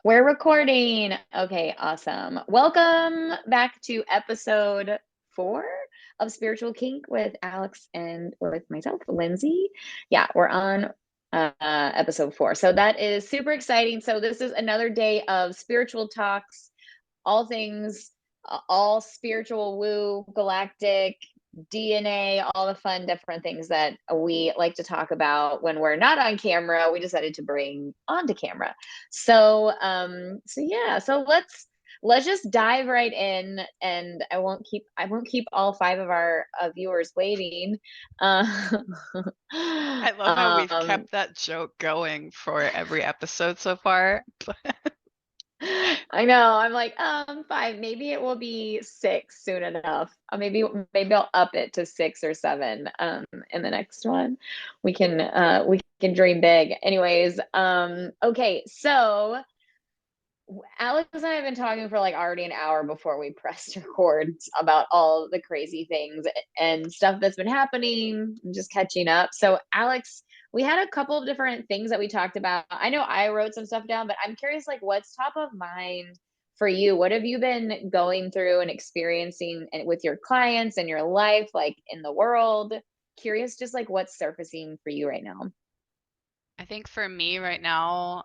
We're recording. Okay, awesome. Welcome back to episode 4 of Spiritual Kink with Alex and with myself, Lindsay. Yeah, we're on episode 4. So that is super exciting. So this is another day of spiritual talks, all things, all spiritual woo, galactic, DNA, all the fun, different things that we like to talk about when we're not on camera. We decided to bring onto camera. So yeah, so let's just dive right in, and I won't keep all 5 of our viewers waiting. Uh, I love how we've um, kept that joke going for every episode so far. I know. I'm like, 5. Maybe it will be 6 soon enough. Maybe I'll up it to 6 or 7 in the next one. We can dream big. Anyways, okay. So Alex and I have been talking for like already an hour before we pressed record about all the crazy things and stuff that's been happening, just catching up. So, Alex, we had a couple of different things that we talked about. I know I wrote some stuff down, but I'm curious, like, what's top of mind for you? What have you been going through and experiencing with your clients and your life, like in the world? Curious, just like what's surfacing for you right now. I think for me right now,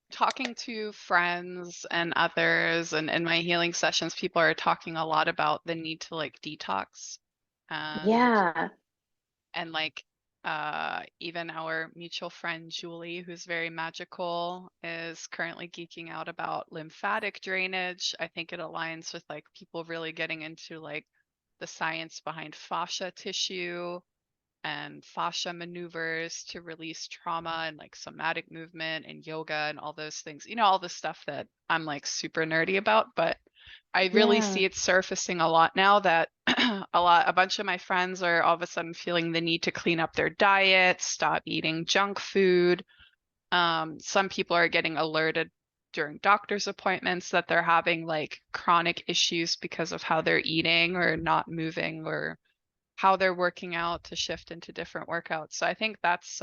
talking to friends and others and in my healing sessions, people are talking a lot about the need to like detox and Yeah. and like even our mutual friend Julie, who's very magical, is currently geeking out about lymphatic drainage. I think it aligns with like people really getting into like the science behind fascia tissue and fascia maneuvers to release trauma and like somatic movement and yoga and all those things. You know, all the stuff that I'm like super nerdy about, but I really Yeah. see it surfacing a lot now that a bunch of my friends are all of a sudden feeling the need to clean up their diet, stop eating junk food. Some people are getting alerted during doctor's appointments that they're having like chronic issues because of how they're eating or not moving or how they're working out to shift into different workouts. So I think that's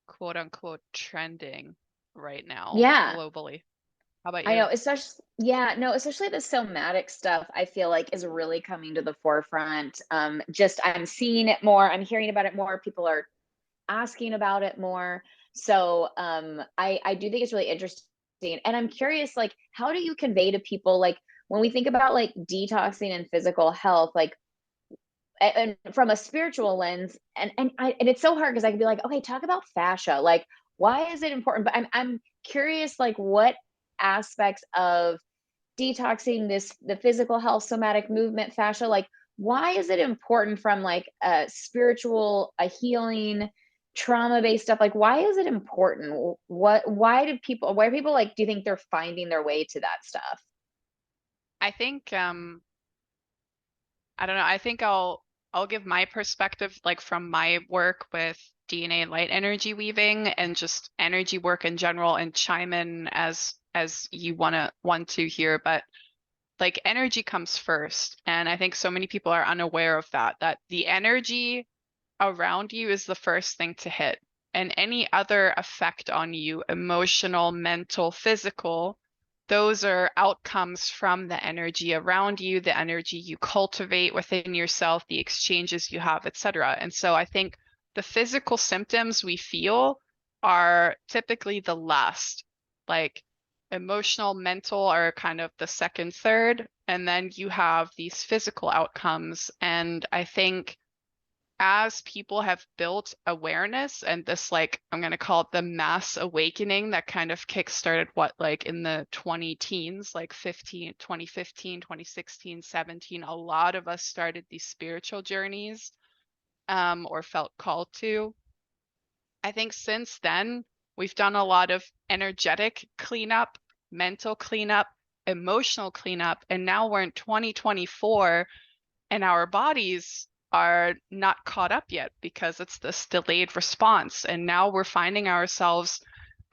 quote unquote trending right now Yeah. globally. How about I you? know, especially yeah, no, especially the somatic stuff, I feel like is really coming to the forefront. Just I'm seeing it more, I'm hearing about it more, people are asking about it more. So I do think it's really interesting. And I'm curious, like, how do you convey to people, like, when we think about like detoxing and physical health, like and from a spiritual lens, and it's so hard because I can be like, okay, talk about fascia, like why is it important? But I'm curious, like what aspects of detoxing the physical health, somatic movement, fascia, like why is it important from like a spiritual, a healing, trauma based stuff? Like why is it important? Why are people, like, do you think they're finding their way to that stuff? I think I don't know. I think I'll give my perspective like from my work with DNA light energy weaving and just energy work in general and chime in as you want to here, but like energy comes first. And I think so many people are unaware of that the energy around you is the first thing to hit. And any other effect on you, emotional, mental, physical, those are outcomes from the energy around you, the energy you cultivate within yourself, the exchanges you have, etc. And so I think the physical symptoms we feel are typically the last. Like emotional, mental are kind of the second, third, and then you have these physical outcomes. And I think as people have built awareness and this like I'm going to call it the mass awakening that kind of kickstarted what like in the 20 teens like 2015 2016 17 a lot of us started these spiritual journeys or felt called to. I think since then we've done a lot of energetic cleanup, mental cleanup, emotional cleanup, and now we're in 2024 and our bodies are not caught up yet because it's this delayed response. And now we're finding ourselves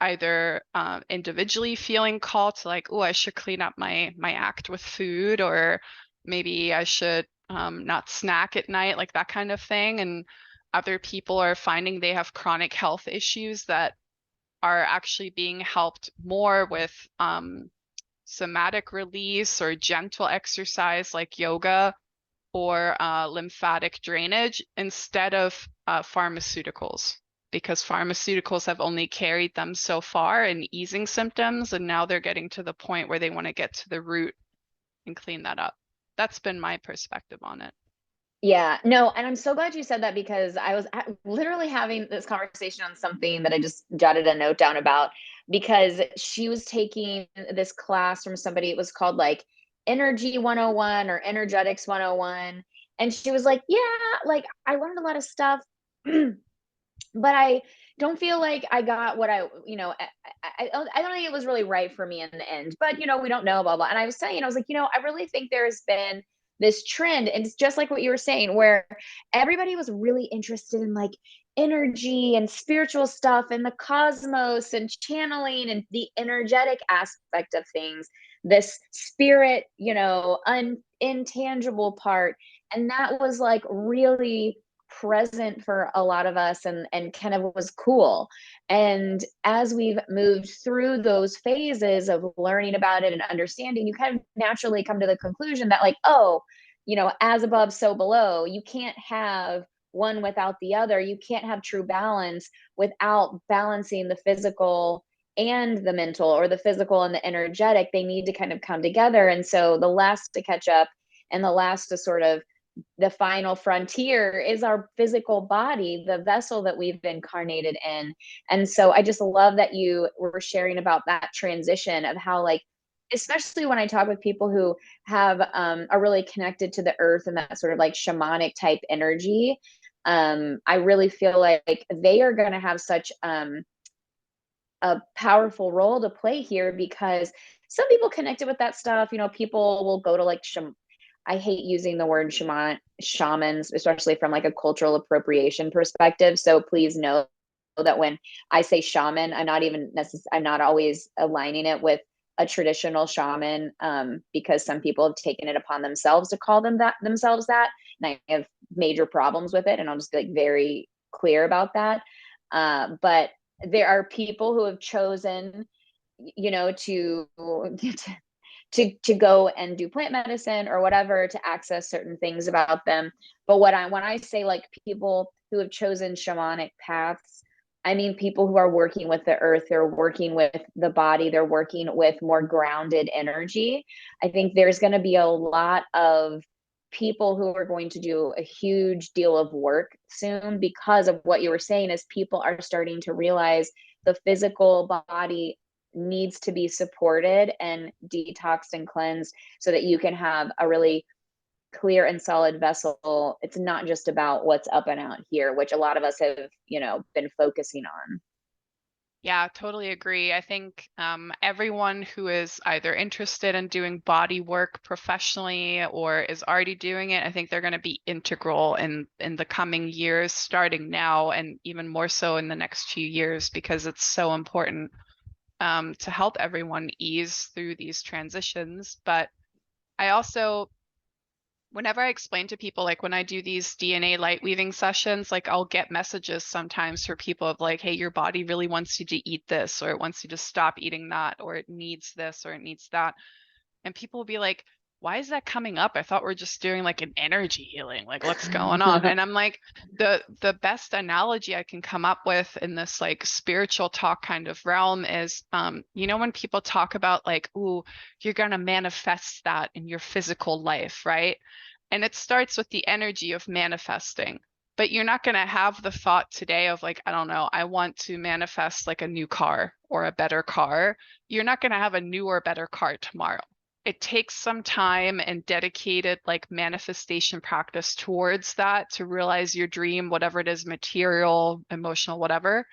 either individually feeling called to like, oh, I should clean up my act with food, or maybe I should not snack at night, like that kind of thing. And Other people are finding they have chronic health issues that are actually being helped more with somatic release or gentle exercise like yoga or lymphatic drainage instead of pharmaceuticals, because pharmaceuticals have only carried them so far in easing symptoms, and now they're getting to the point where they want to get to the root and clean that up. That's been my perspective on it. Yeah, no, and I'm so glad you said that because I was literally having this conversation on something that I just jotted a note down about, because she was taking this class from somebody. It was called like Energy 101 or Energetics 101. And she was like, yeah, like I learned a lot of stuff, but I don't feel like I got what I don't think it was really right for me in the end. But we don't know, blah blah. And I was saying, I was like, I really think there's been this trend, and it's just like what you were saying, where everybody was really interested in like energy and spiritual stuff and the cosmos and channeling and the energetic aspect of things, this spirit, intangible part. And that was like really present for a lot of us, and kind of was cool. And as we've moved through those phases of learning about it and understanding, you kind of naturally come to the conclusion that like, oh, as above so below, you can't have one without the other. You can't have true balance without balancing the physical and the mental, or the physical and the energetic. They need to kind of come together. And so the last to catch up and the last to sort of, the final frontier is our physical body, the vessel that we've incarnated in. And so I just love that you were sharing about that transition of how, like, especially when I talk with people who have are really connected to the earth and that sort of like shamanic type energy, I really feel like they are going to have such a powerful role to play here, because some people connected with that stuff. People will go to like I hate using the word shamans, especially from like a cultural appropriation perspective. So please know that when I say shaman, I'm not always aligning it with a traditional shaman, because some people have taken it upon themselves to call themselves that, and I have major problems with it. And I'll just be like very clear about that. But there are people who have chosen, to to go and do plant medicine or whatever to access certain things about them. But when I say like people who have chosen shamanic paths, I mean people who are working with the earth, they're working with the body, they're working with more grounded energy. I think there's going to be a lot of people who are going to do a huge deal of work soon, because of what you were saying, as people are starting to realize the physical body needs to be supported and detoxed and cleansed so that you can have a really clear and solid vessel. It's not just about what's up and out here, which a lot of us have, been focusing on. Yeah, totally agree. I think everyone who is either interested in doing body work professionally or is already doing it, I think they're going to be integral in the coming years, starting now, and even more so in the next few years, because it's so important to help everyone ease through these transitions. But I also, whenever I explain to people, like when I do these DNA light weaving sessions, like I'll get messages sometimes for people of like, hey, your body really wants you to eat this, or it wants you to stop eating that, or it needs this, or it needs that. And people will be like, why is that coming up? I thought we're just doing like an energy healing. Like, what's going on? And I'm like, the best analogy I can come up with in this like spiritual talk kind of realm is, when people talk about like, ooh, you're gonna manifest that in your physical life, right? And it starts with the energy of manifesting. But you're not going to have the thought today of like, I don't know, I want to manifest like a new car or a better car. You're not going to have a new or better car tomorrow. It takes some time and dedicated like manifestation practice towards that to realize your dream, whatever it is, material, emotional, whatever.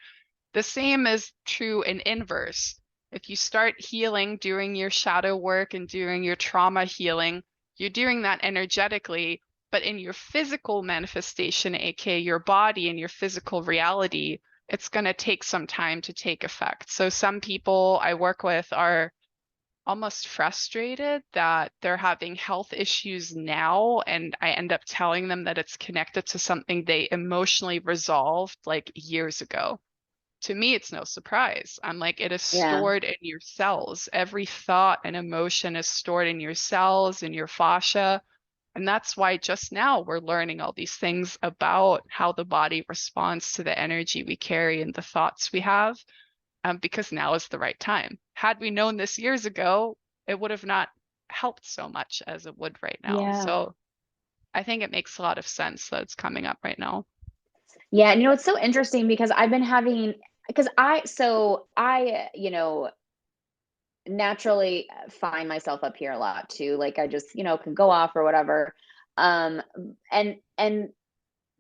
The same is true in inverse. If you start healing, doing your shadow work and doing your trauma healing, you're doing that energetically, but in your physical manifestation, aka your body and your physical reality, it's going to take some time to take effect. So some people I work with are almost frustrated that they're having health issues now, and I end up telling them that it's connected to something they emotionally resolved like years ago. To me, it's no surprise. I'm like, it is Yeah. stored in your cells. Every thought and emotion is stored in your cells, in your fascia. And that's why just now we're learning all these things about how the body responds to the energy we carry and the thoughts we have, because now is the right time. Had we known this years ago, it would have not helped so much as it would right now. Yeah. So I think it makes a lot of sense that it's coming up right now. Yeah. And it's so interesting because I've been having, because I, naturally find myself up here a lot too. Like I just, can go off or whatever. Um, and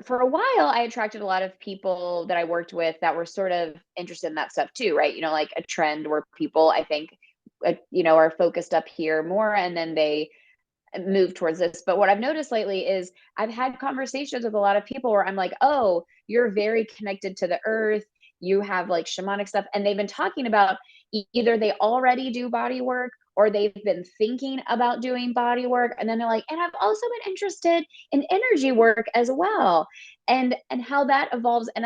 for a while, I attracted a lot of people that I worked with that were sort of interested in that stuff too, right? Like a trend where people, I think, are focused up here more, and then they move towards this. But what I've noticed lately is I've had conversations with a lot of people where I'm like, oh, you're very connected to the earth. You have like shamanic stuff. And they've been talking about either they already do body work or they've been thinking about doing body work. And then they're like, and I've also been interested in energy work as well. And how that evolves. And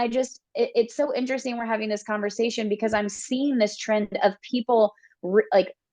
it's so interesting we're having this conversation because I'm seeing this trend of people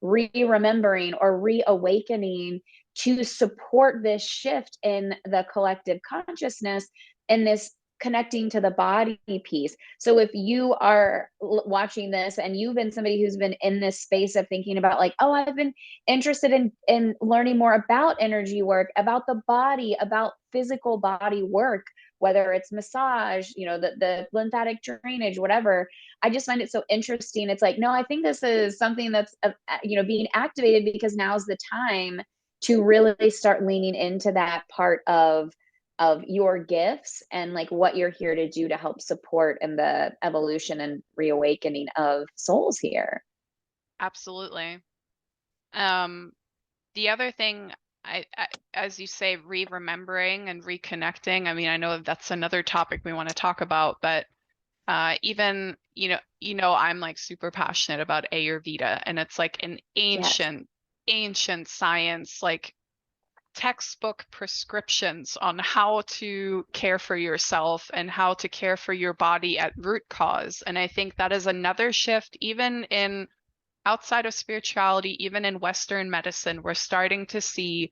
remembering or reawakening to support this shift in the collective consciousness and this connecting to the body piece. So if you are watching this and you've been somebody who's been in this space of thinking about like, oh, I've been interested in learning more about energy work, about the body, about physical body work, whether it's massage, the lymphatic drainage, whatever. I just find it so interesting. It's like, no, I think this is something that's being activated because now's the time to really start leaning into that part of your gifts and like what you're here to do to help support in the evolution and reawakening of souls here. Absolutely. Um, the other thing, as you say, remembering and reconnecting. I mean, I know that's another topic we want to talk about, but even I'm like super passionate about Ayurveda, and it's like an Yes. ancient science, like textbook prescriptions on how to care for yourself and how to care for your body at root cause. And I think that is another shift, even in outside of spirituality, even in Western medicine, we're starting to see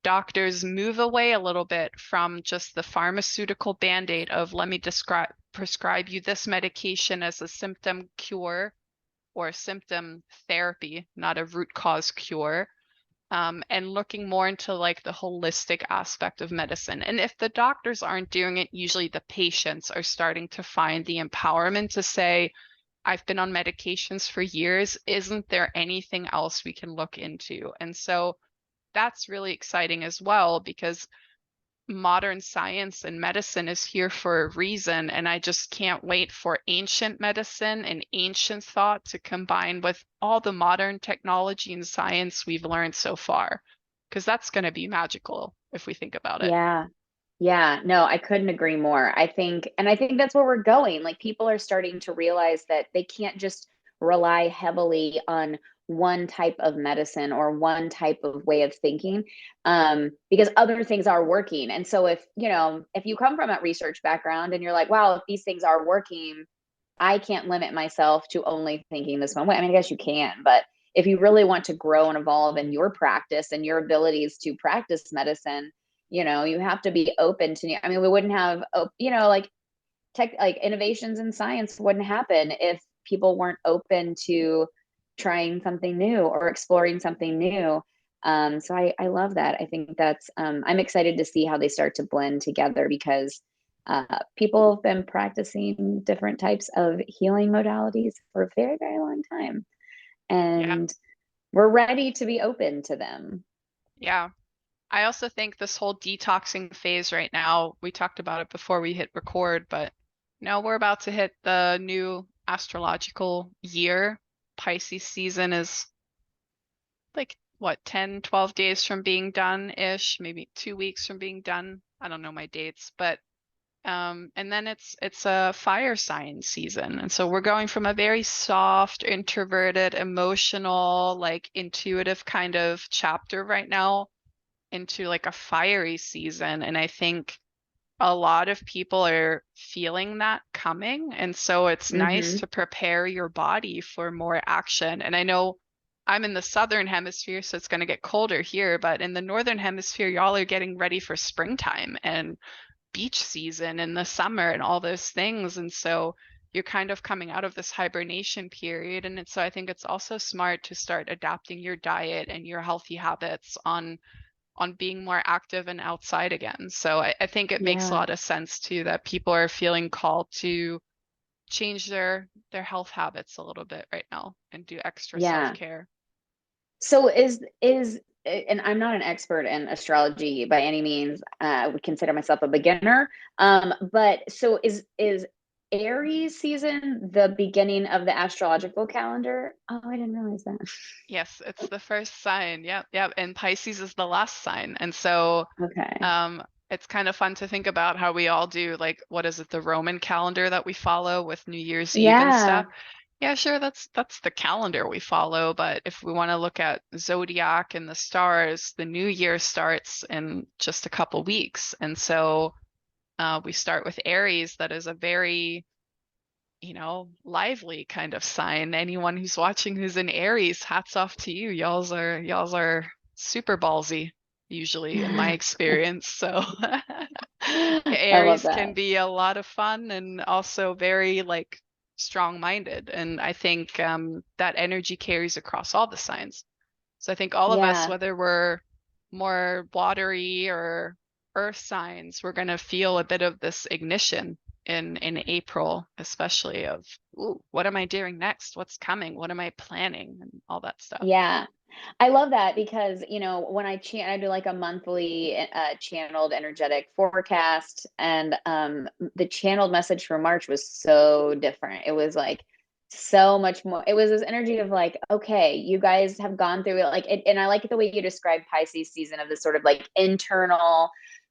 doctors move away a little bit from just the pharmaceutical band-aid of let me prescribe you this medication as a symptom cure or symptom therapy, not a root cause cure, and looking more into like the holistic aspect of medicine. And if the doctors aren't doing it, usually the patients are starting to find the empowerment to say, I've been on medications for years. Isn't there anything else we can look into? And so that's really exciting as well because modern science and medicine is here for a reason. And I just can't wait for ancient medicine and ancient thought to combine with all the modern technology and science we've learned so far, because that's going to be magical if we think about it. Yeah. Yeah, no, I couldn't agree more. I think that's where we're going. Like people are starting to realize that they can't just rely heavily on one type of medicine or one type of way of thinking, because other things are working. And so if you come from a research background and you're like, wow, if these things are working, I can't limit myself to only thinking this one way. I mean, I guess you can, but if you really want to grow and evolve in your practice and your abilities to practice medicine, you have to be open to. I mean, we wouldn't have, like like innovations in science wouldn't happen if people weren't open to trying something new or exploring something new. So I love that. I think I'm excited to see how they start to blend together because people have been practicing different types of healing modalities for a very, very long time. Yeah. And we're ready to be open to them. Yeah. I also think this whole detoxing phase right now, we talked about it before we hit record, but now we're about to hit the new astrological year. Pisces season is like what, 10, 12 days from being done ish, maybe 2 weeks from being done. I don't know my dates, but And then it's a fire sign season. And so we're going from a very soft, introverted, emotional, like intuitive kind of chapter right now into like a fiery season. And I think a lot of people are feeling that coming. And so it's nice Mm-hmm. to prepare your body for more action. And I know I'm in the southern hemisphere, so it's going to get colder here, but in the northern hemisphere, y'all are getting ready for springtime and beach season in the summer and all those things. And so you're kind of coming out of this hibernation period. And so I think it's also smart to start adapting your diet and your healthy habits on being more active and outside again. So I think it makes a Yeah. lot of sense too that people are feeling called to change their health habits a little bit right now and do extra Yeah. self-care. So is and I'm not an expert in astrology by any means. I would consider myself a beginner. But so is Aries season the beginning of the astrological calendar? Oh, I didn't realize that. Yes, it's the first sign. Yep, yep. And Pisces is the last sign. And so Okay. um it's kind of fun to think about how we all do like what is it, the Roman calendar that we follow with New Year's Eve and stuff. Yeah. Yeah, sure, that's the calendar we follow, but if we want to look at zodiac and the stars, the new year starts in just a couple weeks. And so we start with Aries, that is a very, lively kind of sign. Anyone who's watching who's in Aries, hats off to you. Y'all's are super ballsy, usually in my experience. So I love Aries can that. be a lot of fun and also very like strong-minded. And I think that energy carries across all the signs. So I think all of us, Yeah. whether we're more watery or earth signs, we're going to feel a bit of this ignition in April, especially of, ooh, what am I doing next? What's coming? What am I planning? And all that stuff. Yeah. I love that because, when I do like a monthly channeled energetic forecast, and the channeled message for March was so different. It was like so much more. It was this energy of like, okay, you guys have gone through it, like and I like the way you described Pisces season of this sort of like internal,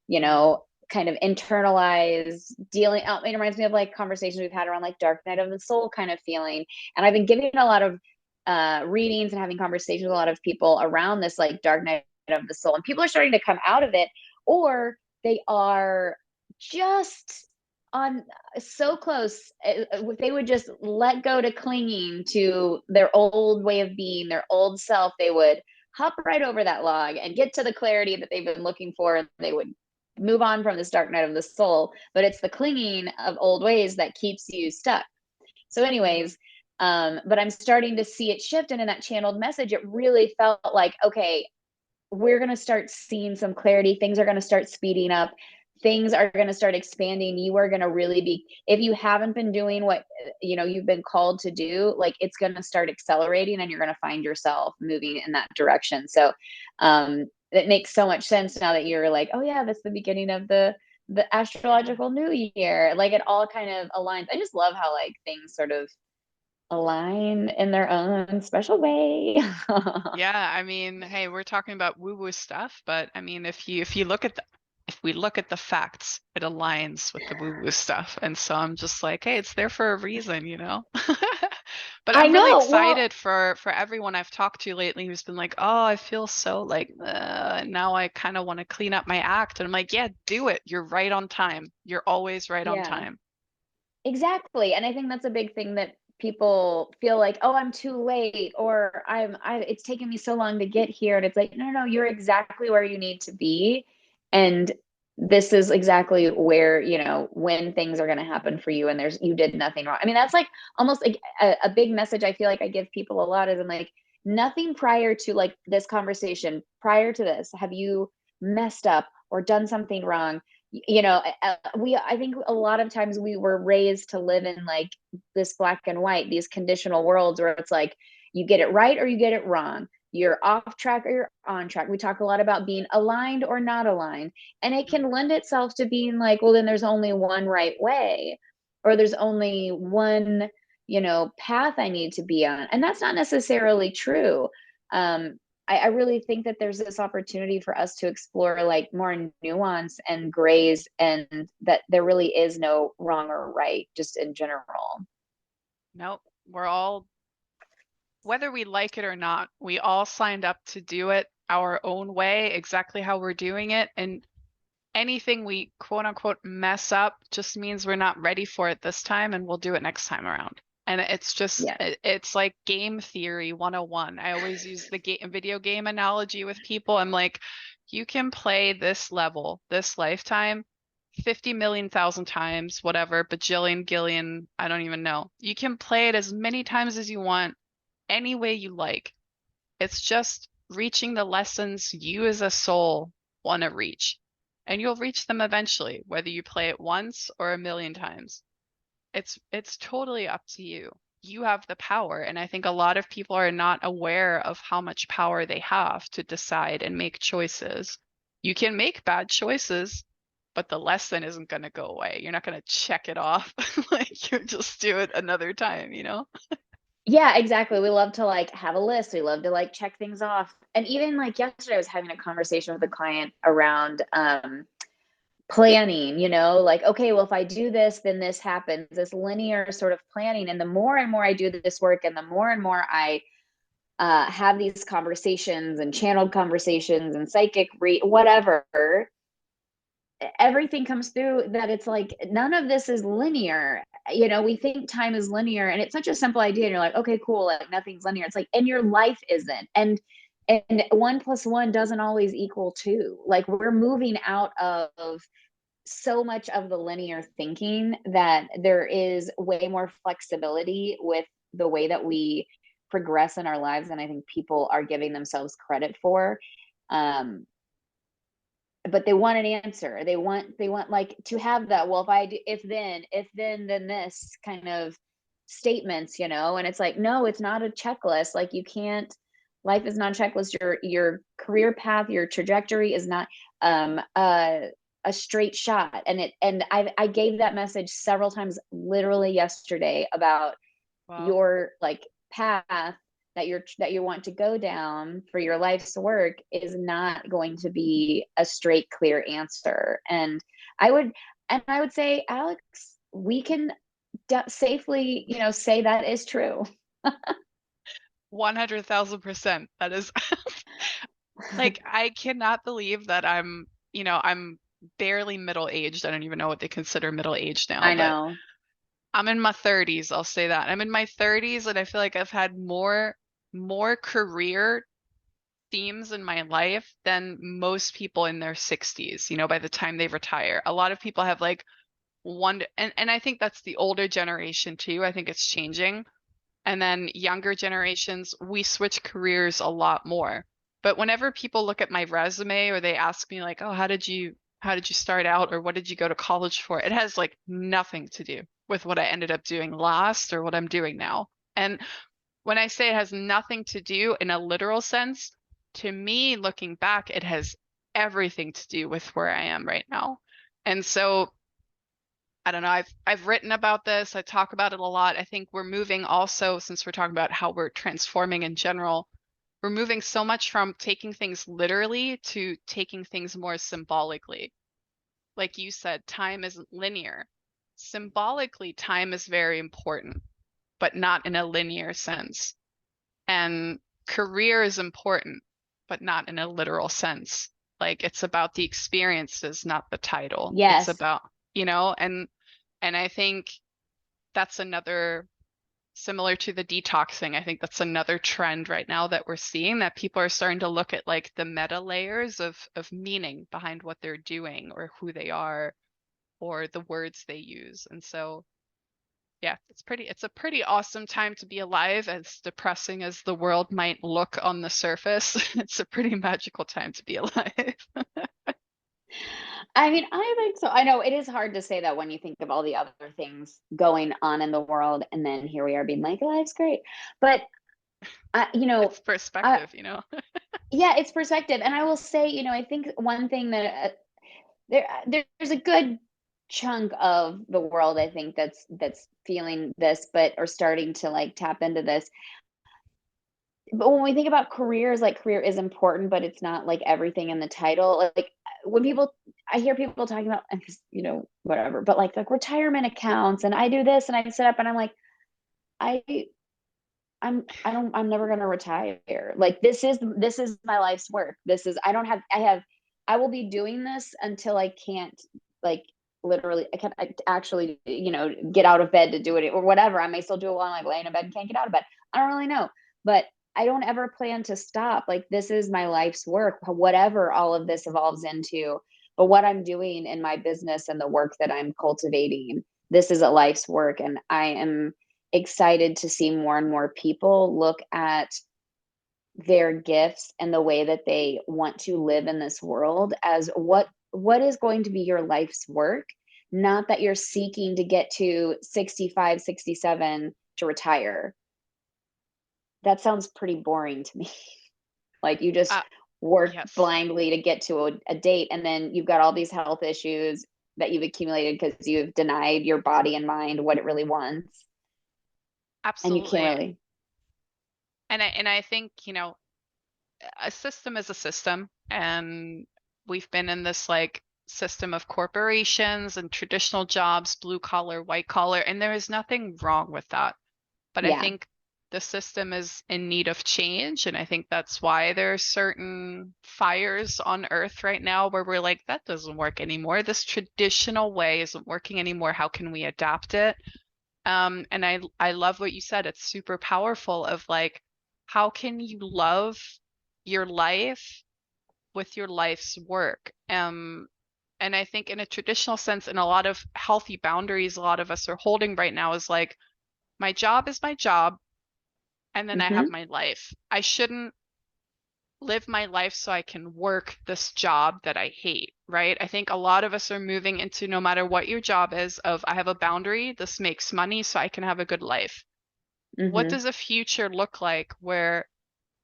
Mm. kind of internalized dealing. It reminds me of like conversations we've had around like dark night of the soul kind of feeling. And I've been giving a lot of readings and having conversations with a lot of people around this like dark night of the soul, and people are starting to come out of it, or they are just on so close. If they would just let go to clinging to their old way of being, their old self, they would hop right over that log and get to the clarity that they've been looking for, and they would move on from this dark night of the soul. But it's the clinging of old ways that keeps you stuck. So, Mm. anyways, but I'm starting to see it shift. And in that channeled message, it really felt like, okay, we're going to start seeing some clarity. Things are going to start speeding up. Things are going to start expanding. You are going to really be, if you haven't been doing what, you've been called to do, like it's going to start accelerating, and you're going to find yourself moving in that direction. So, it makes so much sense now that you're like, oh yeah, that's the beginning of the Yeah. astrological new year. Like it all kind of aligns. I just love how like things sort of align in their own special way. Yeah, I mean, hey, we're talking about woo-woo stuff, but I mean, if you look at the if we look at the facts, it aligns with the woo-woo stuff. And so I'm just like, hey, it's there for a reason. But I I'm really know. Well, excited for everyone I've talked to lately who's been like, oh, I feel so like, and now I kind of want to clean up my act. And I'm like, yeah, do it. You're right on time. You're always right on yeah. time. Exactly. And I think that's a big thing that people feel like, oh, I'm too late, or it's taken me so long to get here. And it's like, no, no, you're exactly where you need to be. And this is exactly where, when things are going to happen for you, and you did nothing wrong. I mean, that's like almost like a big message I feel like I give people a lot is, I'm like, nothing prior to like this conversation, prior to this, have you messed up or done something wrong. I think a lot of times we were raised to live in like this black and white, these conditional worlds where it's like you get it right or you get it wrong, you're off track or you're on track. We talk a lot about being aligned or not aligned, and it Mm. can lend itself to being like, well, then there's only one right way, or there's only one, path I need to be on, and that's not necessarily true. um I really think that there's this opportunity for us to explore like more nuance and grays, and that there really is no wrong or right, just in general. Nope. We're all, whether we like it or not, we all signed up to do it our own way, exactly how we're doing it. And anything we quote unquote mess up just means we're not ready for it this time, and we'll do it next time around. And it's just, Yeah. it's like game theory 101. I always use the video game analogy with people. I'm like, you can play this level, this lifetime, 50 million thousand times, whatever, bajillion, gillion, I don't even know. You can play it as many times as you want, any way you like. It's just reaching the lessons you as a soul want to reach. And you'll reach them eventually, whether you play it once or a million times. It's totally up to you. You have the power, and I think a lot of people are not aware of how much power they have to decide and make choices. You can make bad choices, but the lesson isn't going to go away. You're not going to check it off like you just do it another time, you know? Yeah, exactly. We love to like have a list. We love to like check things off. And even like yesterday, I was having a conversation with a client around planning, you know, like, okay, well, if I do this, then this happens, this linear sort of planning. And the more and more I do this work, and the more and more I have these conversations and channeled conversations and psychic whatever, everything comes through that it's like none of this is linear. You know, we think time is linear, and it's such a simple idea, and you're like, okay, cool, like nothing's linear. It's like, and your life isn't. And one plus one doesn't always equal two. Like, we're moving out of so much of the linear thinking that there is way more flexibility with the way that we progress in our lives, and I think people are giving themselves credit for. um but they want an answer. They want like to have that, well, if I do, if then this kind of statements, you know. And it's like, no, it's not a checklist. Like, you can't, life is not a checklist. Your career path, your trajectory is not um a straight shot. And I gave that message several times, literally yesterday, about Wow. your like path that you want to go down for your life's work is not going to be a straight, clear answer. And I would say, Alex, we can safely, you know, say that is true. 100,000%. That is like, I cannot believe that I'm barely middle aged. I don't even know what they consider middle aged now, I but know. I'm in my 30s, I'll say that. I'm in my 30s, and I feel like I've had more career themes in my life than most people in their 60s, by the time they retire. A lot of people have like one, and I think that's the older generation too. I think it's changing. And then younger generations, we switch careers a lot more. But whenever people look at my resume, or they ask me like, "Oh, how did you start out, or what did you go to college for?" It has like nothing to do with what I ended up doing last or what I'm doing now. And when I say it has nothing to do in a literal sense, to me, looking back, it has everything to do with where I am right now. And so I don't know, I've written about this. I talk about it a lot. I think we're moving also, since we're talking about how we're transforming in general, we're moving so much from taking things literally to taking things more symbolically. Like you said, time isn't linear. Symbolically, time is very important, but not in a linear sense. And career is important, but not in a literal sense. Like, it's about the experiences, not the title. It's Yes. about, and I think that's another, similar to the detoxing, I think that's another trend right now that we're seeing, that people are starting to look at like the meta layers of meaning behind what they're doing, or who they are, or the words they use. And so yeah, it's a pretty awesome time to be alive, as depressing as the world might look on the surface. It's a pretty magical time to be alive. I mean, I think so. I know it is hard to say that when you think of all the other things going on in the world, and then here we are being like, life's great. But you know, It's I perspective. yeah, it's perspective. And I will say, you know, I think one thing that there's a good chunk of the world, I think, that's feeling this, but or starting to like tap into this. but when we think about careers, like career is important, but it's not like everything in the title. Like when people, I hear people talking about, and you know, whatever, but like retirement accounts, and I do this and I set up, and I'm like, I, I'm never gonna retire. Like this is my life's work. This is, I will be doing this until I can't, like literally, I can't actually, you know, get out of bed to do it or whatever. I may still do it while I'm like laying in bed and can't get out of bed. I don't really know, but I don't ever plan to stop. Like this is my life's work, whatever all of this evolves into. But what I'm doing in my business and the work that I'm cultivating, this is a life's work, and I am excited to see more and more people look at their gifts and the way that they want to live in this world as what is going to be your life's work, not that you're seeking to get to 65, 67 to retire. That sounds pretty boring to me. Like you just Uh, work yes, blindly to get to a date, and then you've got all these health issues that you've accumulated because you've denied your body and mind what it really wants, and you can't absolutely. really. And I think, you know, a system is a system, and we've been in this like system of corporations and traditional jobs, blue collar, white collar, and there is nothing wrong with that. But I Yeah. think the system is in need of change, and I think that's why there are certain fires on earth right now where we're like, that doesn't work anymore. This traditional way isn't working anymore. How can we adapt it? And I love what you said. It's super powerful of like, how can you love your life with your life's work? And I think in a traditional sense, in a lot of healthy boundaries, a lot of us are holding right now is like, my job is my job, and then I have Hmm. my life. I shouldn't live my life so I can work this job that I hate, right? I think a lot of us are moving into no matter what your job is, of I have a boundary, this makes money so I can have a good life. What Hmm. does a future look like where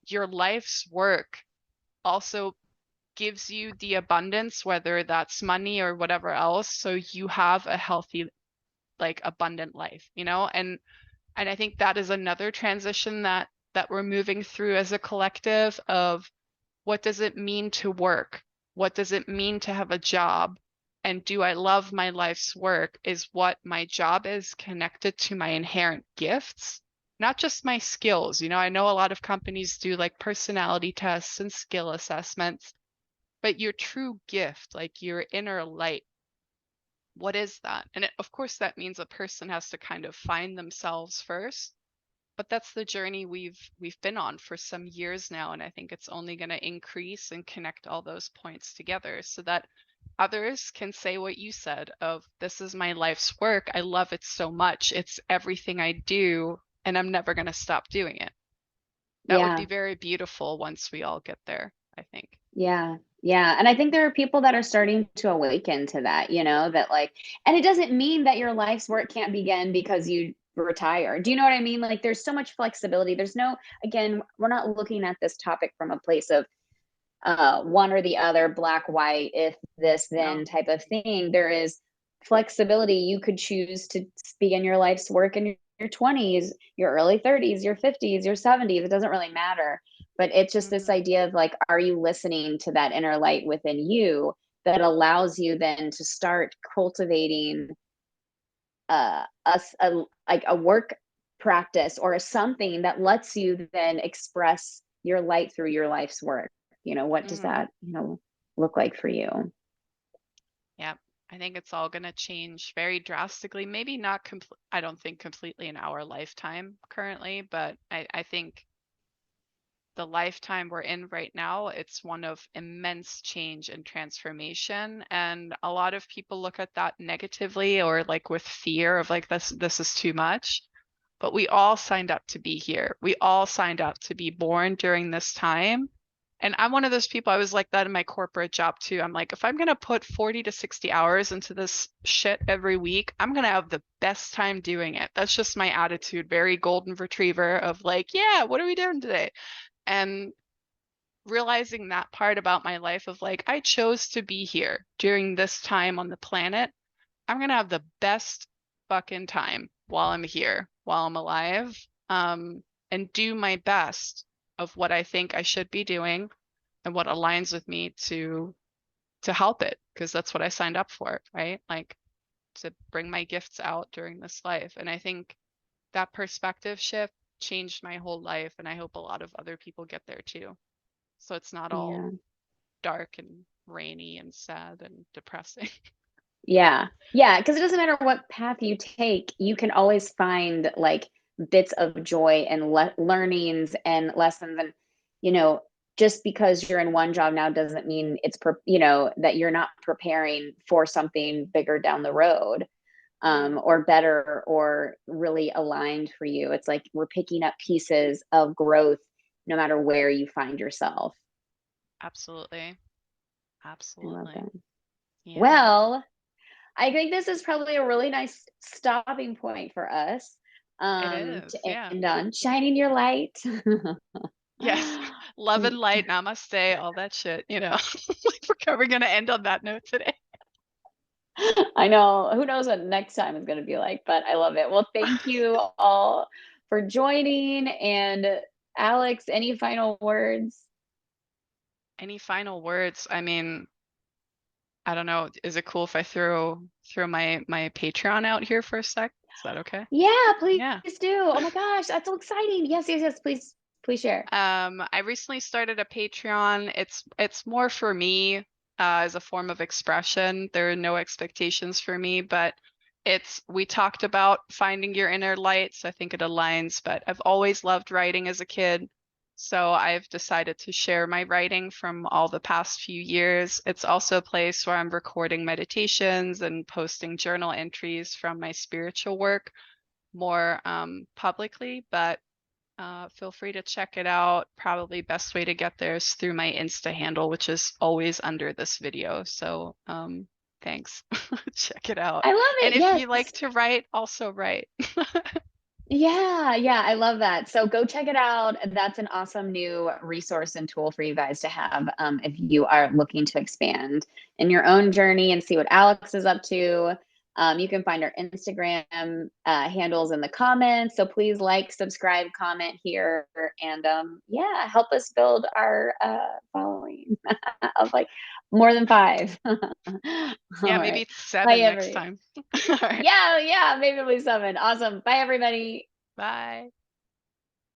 your life's work also gives you the abundance, whether that's money or whatever else, so you have a healthy, like abundant life, you know? And I think that is another transition that we're moving through as a collective of what does it mean to work? What does it mean to have a job? And do I love my life's work? Is what my job is connected to my inherent gifts, not just my skills? You know, I know a lot of companies do like personality tests and skill assessments, but your true gift, like your inner light, what is that? And of course, that means a person has to kind of find themselves first, but that's the journey we've been on for some years now, and I think it's only going to increase and connect all those points together so that others can say what you said of, this is my life's work, I love it so much, it's everything I do, and I'm never going to stop doing it. That would be Yeah. very beautiful once we all get there, I think. Yeah. Yeah. And I think there are people that are starting to awaken to that, you know, that like, and it doesn't mean that your life's work can't begin because you retire. Do you know what I mean? Like there's so much flexibility. There's no, again, we're not looking at this topic from a place of one or the other, black, white, if this, then No. type of thing. There is flexibility. You could choose to begin your life's work in your 20s, your early 30s, your 50s, your 70s. It doesn't really matter. But it's just this Hmm. idea of like, are you listening to that inner light within you that allows you then to start cultivating like a work practice or something that lets you then express your light through your life's work. You know, what does Hmm. that, you know, look like for you? Yeah, I think it's all going to change very drastically. Maybe not I don't think completely in our lifetime currently, but I think the lifetime we're in right now, it's one of immense change and transformation. And a lot of people look at that negatively or like with fear of like, this is too much. But we all signed up to be here. We all signed up to be born during this time. And I'm one of those people, I was like that in my corporate job too. I'm like, if I'm going to put 40 to 60 hours into this shit every week, I'm going to have the best time doing it. That's just my attitude, very golden retriever of like, yeah, what are we doing today? And realizing that part about my life of like, I chose to be here during this time on the planet. I'm gonna have the best fucking time while I'm here, while I'm alive, and do my best of what I think I should be doing and what aligns with me to help it, because that's what I signed up for, right? Like to bring my gifts out during this life. And I think that perspective shift changed my whole life, and I hope a lot of other people get there too. So it's not all Yeah. dark and rainy and sad and depressing. Yeah. Yeah. Because it doesn't matter what path you take, you can always find like bits of joy and learnings and lessons. And, you know, just because you're in one job now doesn't mean it's, that you're not preparing for something bigger down the road, or better or really aligned for you. It's like we're picking up pieces of growth no matter where you find yourself. Absolutely. I love Absolutely. that. Yeah, Well, I think this is probably a really nice stopping point for us, it to is. Yeah. end on shining your light. Yes. Love and light, namaste, all that shit, you know. Like we're gonna end on that note today. I know. Who knows what next time is going to be like, but I love it. Well, thank you all for joining. And Alex, any final words? Any final words? I mean, I don't know. Is it cool if I throw my Patreon out here for a sec? Is that okay? Yeah, please Yeah. do. Oh my gosh, that's so exciting. Yes, yes, yes. Please share. I recently started a Patreon. It's more for me, as a form of expression. There are no expectations for me, but we talked about finding your inner light, so I think it aligns. But I've always loved writing as a kid, so I've decided to share my writing from all the past few years. It's also a place where I'm recording meditations and posting journal entries from my spiritual work more publicly, but feel free to check it out. Probably best way to get there is through my Insta handle, which is always under this video. So thanks. Check it out. I love And it. if you like Yes. to write, also write. Yeah, yeah, I love that. So go check it out. That's an awesome new resource and tool for you guys to have, if you are looking to expand in your own journey and see what Alex is up to. You can find our Instagram handles in the comments. So please like, subscribe, comment here, and yeah, help us build our following of like more than five. All Yeah, right. maybe Bye, 7 next every. time. All right. Yeah, yeah, maybe it'll be seven. Awesome. Bye, everybody. Bye.